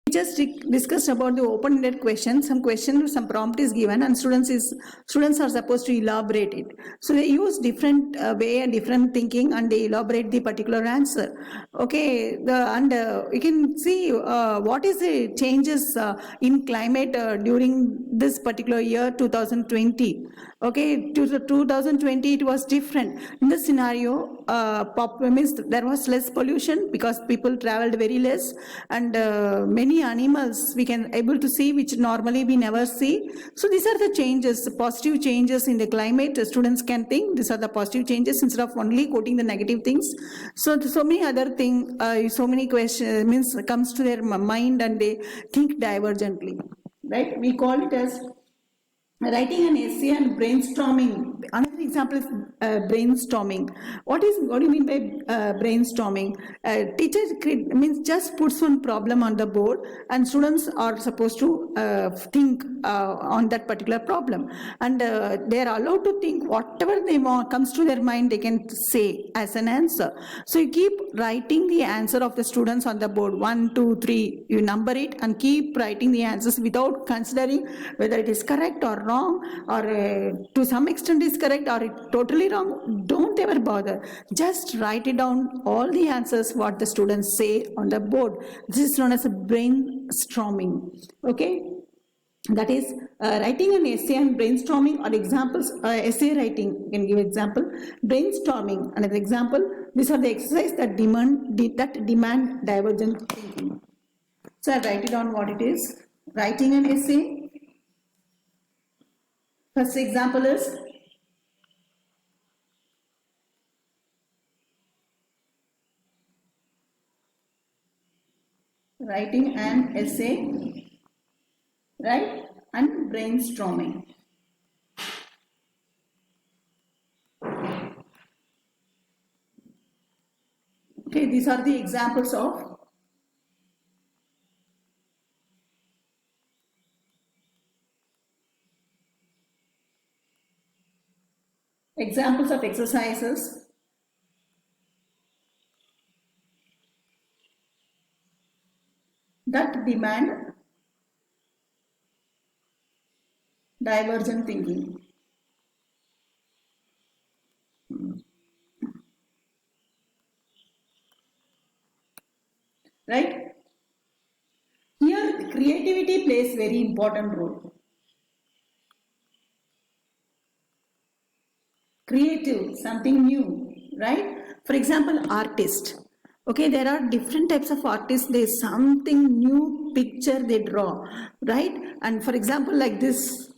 just discussed about the open-ended question. Some question, some prompt is given, and students are supposed to elaborate it. So they use different way and different thinking, and they elaborate the particular answer. Okay, you can see what is the changes in climate during this particular year 2020. Okay, to 2020 it was different. In this scenario, means there was less pollution because people traveled very less, and many animals we can able to see which normally we never see. So these are the changes, positive changes in the climate. Students can think these are the positive changes instead of only quoting the negative things. So many other things, so many questions means comes to their mind, and they think divergently. Right? We call it as writing an essay and brainstorming. Another example is brainstorming. What do you mean by brainstorming? Teacher means just puts one problem on the board, and students are supposed to think on that particular problem, and they are allowed to think whatever they want comes to their mind. They can say as an answer. So you keep writing the answer of the students on the board, 1, 2, 3. You number it and keep writing the answers without considering whether it is correct or wrong, or to some extent is correct or it totally wrong. Don't ever bother. Just write it down, all the answers what the students say on the board. This is known as a brainstorming. Okay, that is writing an essay and brainstorming are examples. Essay writing, you can give example. Brainstorming, another example. These are the exercises that demand divergent thinking. So I write it down what it is. Writing an essay. First example is writing an essay, right, and brainstorming. Okay, these are the examples of exercises that demand divergent thinking. Right? Here creativity plays very important role. Creative, something new, right? For example, artist. Okay, there are different types of artists. There's something new picture they draw, right? And for example, like this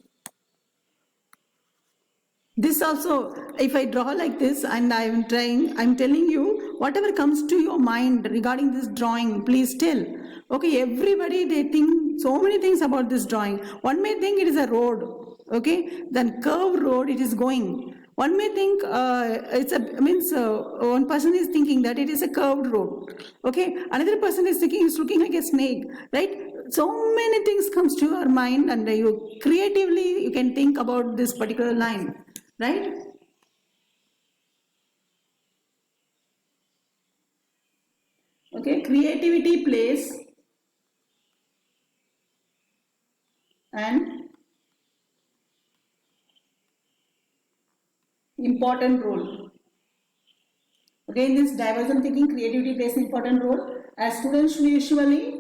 also, if I draw like this and I'm telling you, whatever comes to your mind regarding this drawing, please tell. Okay, everybody, they think so many things about this drawing. One may think it is a road, okay, then curved road it is going. One may think one person is thinking that it is a curved road. Okay, another person is thinking it's looking like a snake, right? So many things comes to your mind, and you creatively you can think about this particular line, right? Okay, creativity plays an important role. Okay, in this divergent thinking, creativity plays an important role. As students usually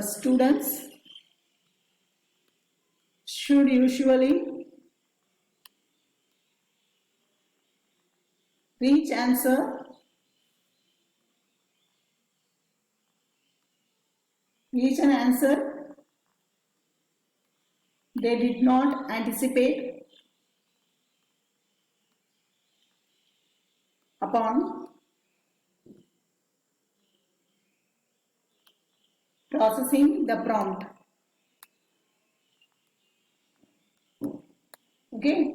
students should usually reach an answer they did not anticipate upon processing the prompt. Okay.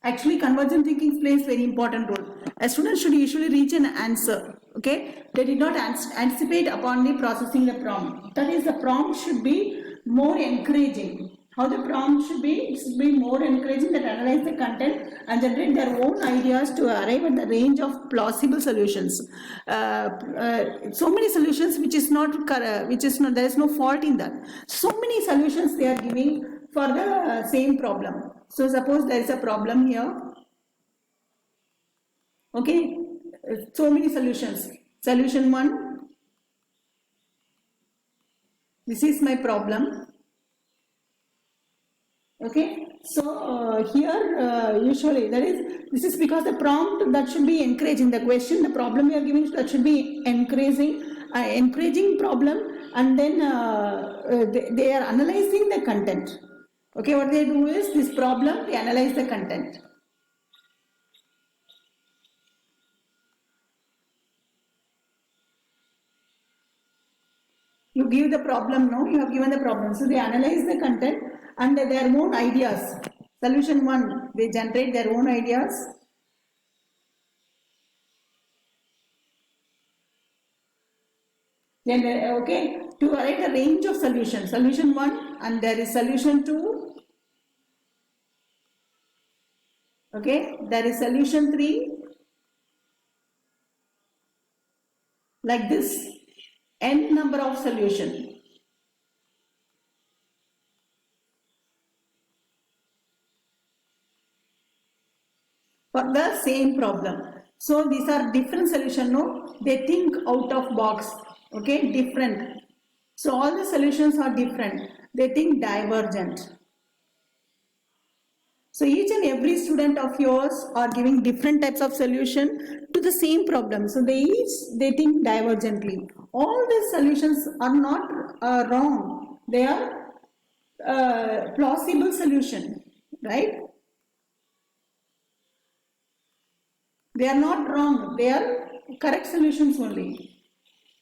Actually, convergent thinking plays very important role. A student should usually reach an answer. Okay. They did not anticipate upon the processing the prompt. That is, the prompt should be more encouraging. How the prompt should be? It should be more encouraging that analyze the content and generate their own ideas to arrive at the range of plausible solutions. So many solutions which is not, there is no fault in that. So many solutions they are giving for the same problem. So suppose there is a problem here. Okay, so many solutions. Solution 1, this is my problem. Okay, so here usually this is because the prompt that should be encouraging the question, the problem you are giving that should be encouraging problem, and then they are analyzing the content. Okay, what they do is this problem, they analyze the content. You give the problem, no? You have given the problem. So they analyze the content and their own ideas. Solution 1, they generate their own ideas. Then, okay, to write a range of solutions. Solution 1 and there is solution 2. Okay, there is solution 3. Like this. N number of solutions. For the same problem. So these are different solutions, no? They think out of box, okay, different. So all the solutions are different. They think divergent. So each and every student of yours are giving different types of solution to the same problem. So they think divergently. All these solutions are not wrong. They are plausible solution, right? They are not wrong. They are correct solutions only.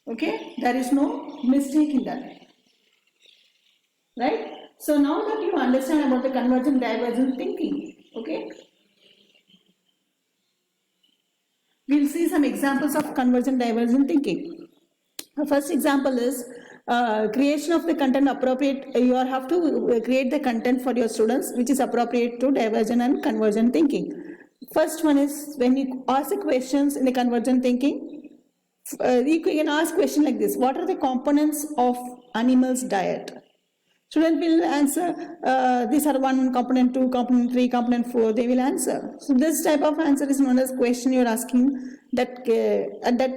Okay? There is no mistake in that. Right? So now that you understand about the convergent divergent thinking, okay? We'll see some examples of convergent divergent thinking. The first example is creation of the content appropriate. You have to create the content for your students which is appropriate to divergent and convergent thinking. First one is when you ask the questions in the convergent thinking, you can ask question like this: what are the components of animals' diet? Student will answer, these are 1 component, 2 component, 3 component, 4, they will answer. So this type of answer is known as question you are asking that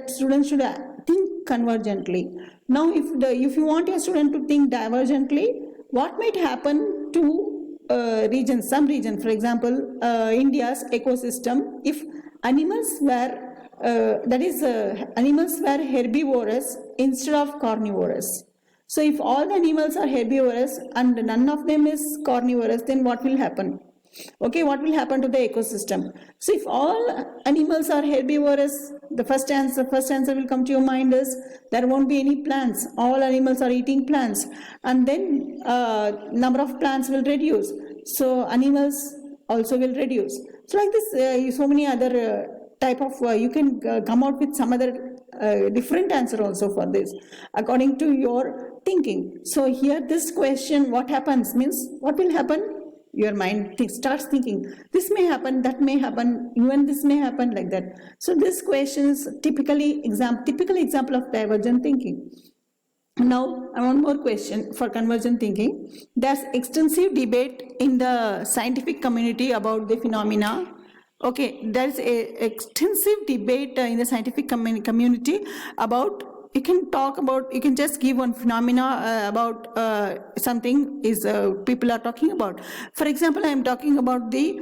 student should think convergently. Now if you want your student to think divergently, what might happen to some region, for example, India's ecosystem, if animals were, animals were herbivorous instead of carnivorous. So if all the animals are herbivorous and none of them is carnivorous, then what will happen? Okay, what will happen to the ecosystem? So if all animals are herbivorous, the first answer will come to your mind is there won't be any plants. All animals are eating plants, and then number of plants will reduce. So animals also will reduce. So like this, so many other type of you can come out with some other different answer also for this according to your thinking. So here this question, what happens, means what will happen? Your mind starts thinking, this may happen, that may happen, even this may happen, like that. So this question is typical example of divergent thinking. Now, one more question for convergent thinking. There's extensive debate in the scientific community about the phenomena. Okay, there's a extensive debate in the scientific community about, you can just give one phenomena about something is people are talking about. For example, I am talking about the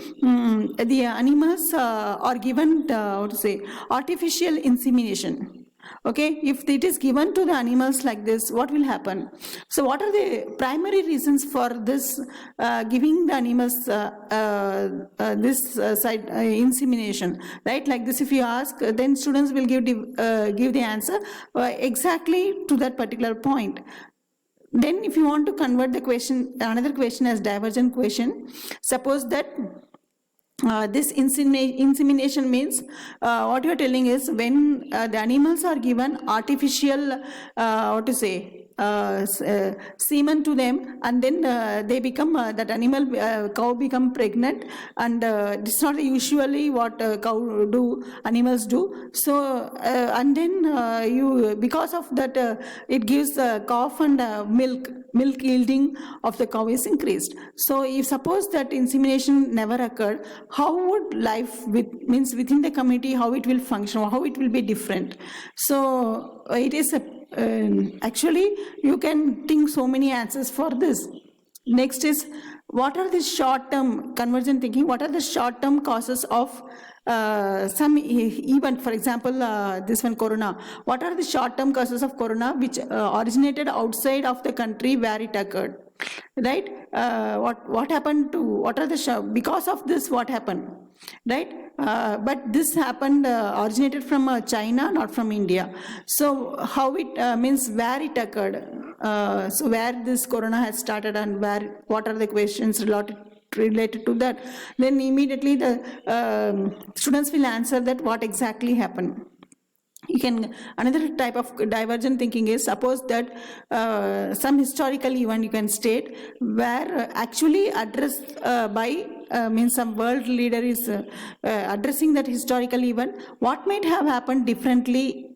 animals are given artificial insemination. Okay, if it is given to the animals like this, what will happen? So what are the primary reasons for this giving the animals insemination, right? Like this, if you ask, then students will give the answer exactly to that particular point. Then if you want to convert the question, another question as divergent question, suppose that this insemination means what you are telling is when the animals are given artificial semen to them, and then they become that animal cow become pregnant, and it's not usually what animals do. So and then you, because of that, it gives calf, and milk yielding of the cow is increased. So if suppose that insemination never occurred, how would life within the community, how it will function, how it will be different? So it is actually you can think so many answers for this. Next is, what are the short-term convergent thinking? What are the short-term causes of some event? For example, this one, corona. What are the short-term causes of corona which originated outside of the country where it occurred? Right? What happened to? What are the because of this? What happened? Right? But this happened originated from China, not from India. So how it means where it occurred? So where this corona has started, and what are the questions related to that? Then immediately the students will answer that what exactly happened. You can, another type of divergent thinking is, suppose that some historical event you can state where actually addressed by means some world leader is addressing that historical event, what might have happened differently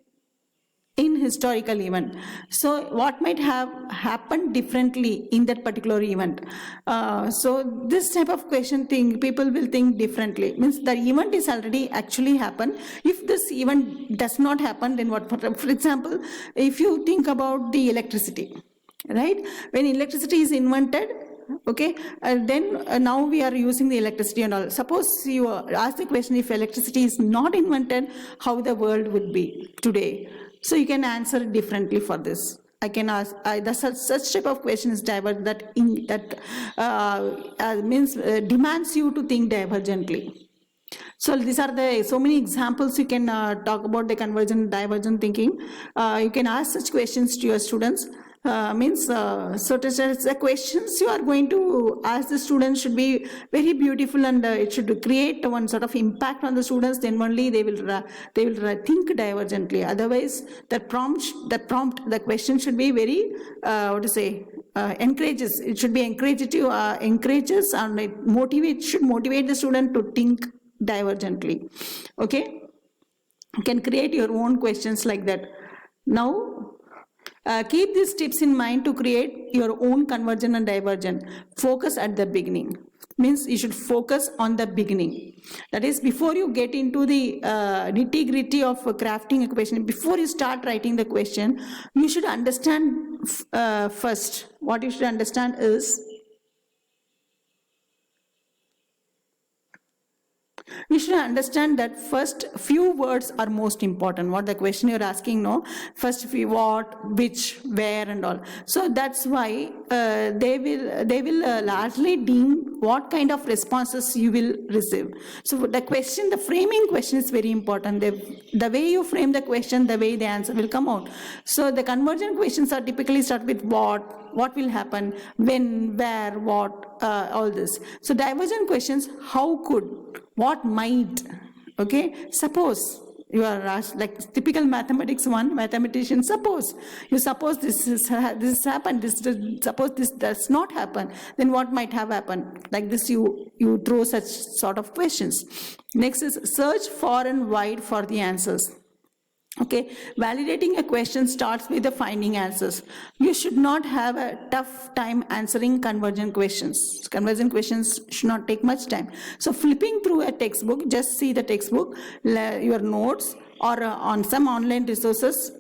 in historical event. So what might have happened differently in that particular event? So this type of question thing, people will think differently. Means the event is already actually happened. If this event does not happen, then what? For example, if you think about the electricity, right? When electricity is invented, okay, then now we are using the electricity and all. Suppose you ask the question, if electricity is not invented, how the world would be today? So you can answer differently for this. I can ask, such type of question is divergent, means demands you to think divergently. So these are the so many examples you can talk about the convergent divergent thinking. You can ask such questions to your students. So the questions you are going to ask the students should be very beautiful, and it should create one sort of impact on the students. Then only they will think divergently. Otherwise, the question should be very encourages. It should be encourages and it should motivate the student to think divergently. Okay, you can create your own questions like that. Now, keep these tips in mind to create your own convergent and divergent. Focus at the beginning. Means you should focus on the beginning. That is, before you get into the nitty-gritty of crafting a question, before you start writing the question, you should understand first. What you should understand is, you should understand that first few words are most important. What the question you're asking, no? First few, what, which, where, and all. So that's why they will largely deem what kind of responses you will receive. So the question, the framing question is very important. The way you frame the question, the way the answer will come out. So the convergent questions are typically start with what will happen, when, where, what, all this. So divergent questions, how could, what might, okay? Suppose you are asked, like typical mathematics one, mathematician, suppose this has happened, suppose this does not happen, then what might have happened? Like this, you throw such sort of questions. Next is search far and wide for the answers. Okay, validating a question starts with the finding answers. You should not have a tough time answering convergent questions. Convergent questions should not take much time. So flipping through a textbook, just see the textbook, your notes, or on some online resources,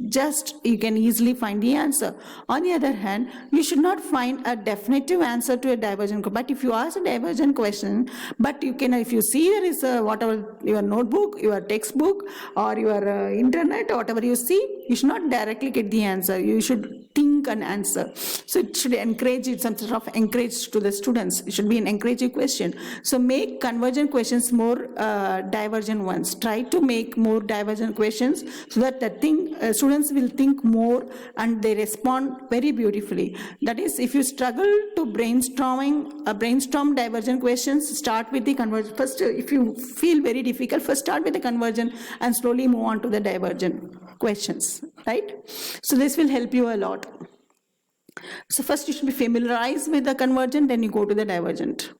just you can easily find the answer. On the other hand, you should not find a definitive answer to a divergent question. But if you ask a divergent question, but you can, if you see there is whatever your notebook, your textbook, or your internet, or whatever you see, you should not directly get the answer. You should think an answer. So it should encourage it, some sort of encourage to the students. It should be an encouraging question. So make convergent questions more divergent ones. Try to make more divergent questions so that the students will think more and they respond very beautifully. That is, if you struggle to brainstorm divergent questions, start with the convergent. First, if you feel very difficult, first start with the convergent and slowly move on to the divergent. questions, right? So this will help you a lot. So first you should be familiarized with the convergent, then you go to the divergent.